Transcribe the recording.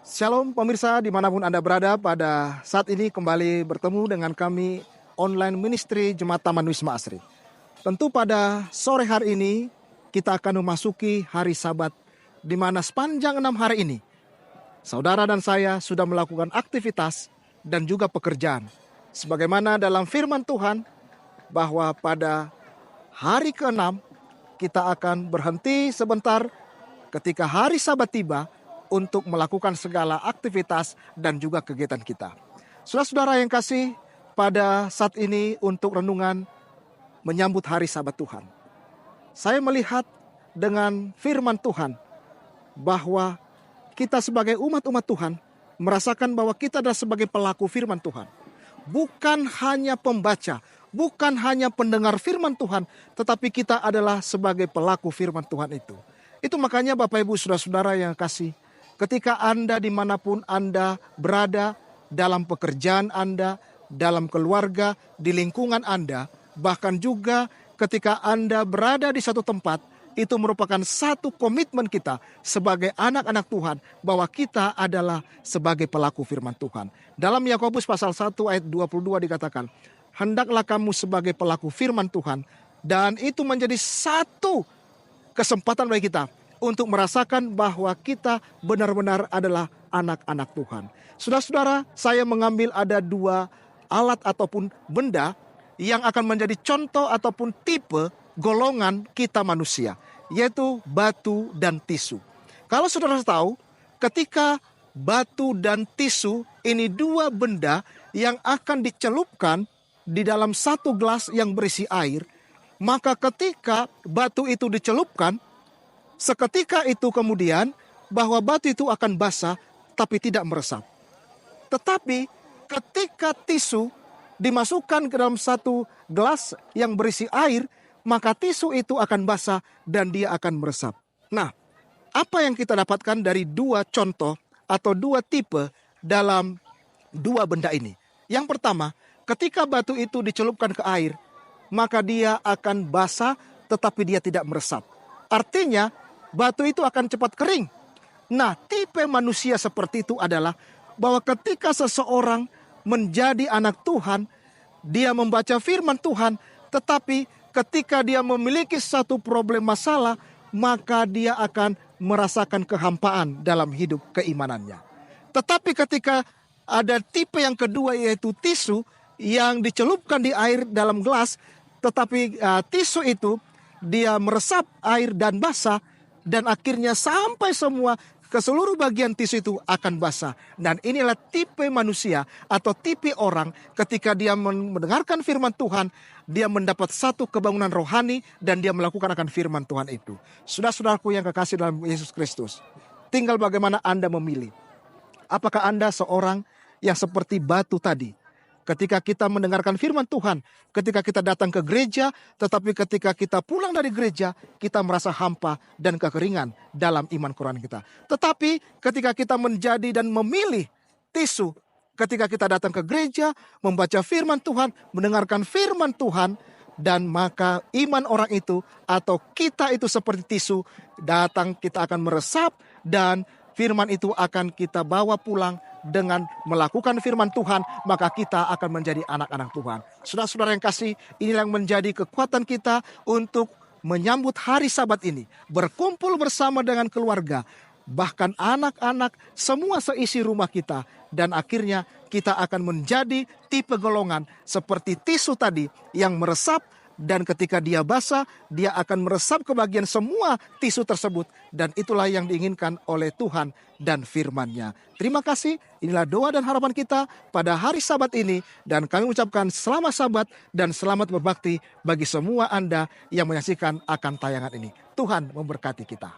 Shalom pemirsa dimanapun Anda berada, pada saat ini kembali bertemu dengan kami online ministry Jemaat Taman Wisma Asri. Tentu pada sore hari ini kita akan memasuki hari Sabat, di mana sepanjang 6 hari ini saudara dan saya sudah melakukan aktivitas dan juga pekerjaan. Sebagaimana dalam firman Tuhan bahwa pada hari ke-6 kita akan berhenti sebentar ketika hari Sabat tiba untuk melakukan segala aktivitas dan juga kegiatan kita. Saudara-saudara yang kasih, pada saat ini untuk renungan menyambut hari Sabat Tuhan, saya melihat dengan firman Tuhan bahwa kita sebagai umat-umat Tuhan merasakan bahwa kita adalah sebagai pelaku firman Tuhan. Bukan hanya pembaca, bukan hanya pendengar firman Tuhan, tetapi kita adalah sebagai pelaku firman Tuhan itu. Itu makanya Bapak Ibu Saudara-saudara yang kasih, ketika Anda dimanapun Anda berada, dalam pekerjaan Anda, dalam keluarga, di lingkungan Anda, bahkan juga ketika Anda berada di satu tempat, itu merupakan satu komitmen kita sebagai anak-anak Tuhan, bahwa kita adalah sebagai pelaku firman Tuhan. Dalam Yakobus pasal 1 ayat 22 dikatakan, hendaklah kamu sebagai pelaku firman Tuhan, dan itu menjadi satu kesempatan bagi kita untuk merasakan bahwa kita benar-benar adalah anak-anak Tuhan. Saudara-saudara, saya mengambil ada 2 alat ataupun benda yang akan menjadi contoh ataupun tipe golongan kita manusia, yaitu batu dan tisu. Kalau saudara tahu, ketika batu dan tisu ini 2 benda yang akan dicelupkan di dalam satu gelas yang berisi air, maka ketika batu itu dicelupkan, seketika itu kemudian bahwa batu itu akan basah tapi tidak meresap. Tetapi ketika tisu dimasukkan ke dalam satu gelas yang berisi air, maka tisu itu akan basah dan dia akan meresap. Nah, apa yang kita dapatkan dari 2 contoh atau 2 tipe dalam 2 benda ini? Yang pertama, ketika batu itu dicelupkan ke air, maka dia akan basah tetapi dia tidak meresap. Artinya batu itu akan cepat kering. Nah, tipe manusia seperti itu adalah bahwa ketika seseorang menjadi anak Tuhan, dia membaca firman Tuhan, tetapi ketika dia memiliki satu problem masalah, maka dia akan merasakan kehampaan dalam hidup keimanannya. Tetapi ketika ada tipe yang kedua, yaitu tisu yang dicelupkan di air dalam gelas, tetapi tisu itu dia meresap air dan basah, dan akhirnya sampai semua ke seluruh bagian tisu itu akan basah. Dan inilah tipe manusia atau tipe orang ketika dia mendengarkan firman Tuhan, dia mendapat satu kebangunan rohani dan dia melakukan akan firman Tuhan itu. Saudara-saudaraku yang kekasih dalam Yesus Kristus, tinggal bagaimana Anda memilih. Apakah Anda seorang yang seperti batu tadi? Ketika kita mendengarkan firman Tuhan, ketika kita datang ke gereja, tetapi ketika kita pulang dari gereja, kita merasa hampa dan kekeringan dalam iman Quran kita. Tetapi ketika kita menjadi dan memilih tisu, ketika kita datang ke gereja, membaca firman Tuhan, mendengarkan firman Tuhan, dan maka iman orang itu atau kita itu seperti tisu, datang kita akan meresap dan firman itu akan kita bawa pulang. Dengan melakukan firman Tuhan, maka kita akan menjadi anak-anak Tuhan. Saudara-saudara yang kasih, inilah yang menjadi kekuatan kita untuk menyambut hari Sabat ini. Berkumpul bersama dengan keluarga, bahkan anak-anak, semua seisi rumah kita. Dan akhirnya kita akan menjadi tipe golongan seperti tisu tadi yang meresap. Dan ketika dia basah, dia akan meresap ke bagian semua tisu tersebut. Dan itulah yang diinginkan oleh Tuhan dan firman-Nya. Terima kasih, inilah doa dan harapan kita pada hari Sabat ini. Dan kami ucapkan selamat Sabat dan selamat berbakti bagi semua Anda yang menyaksikan akan tayangan ini. Tuhan memberkati kita.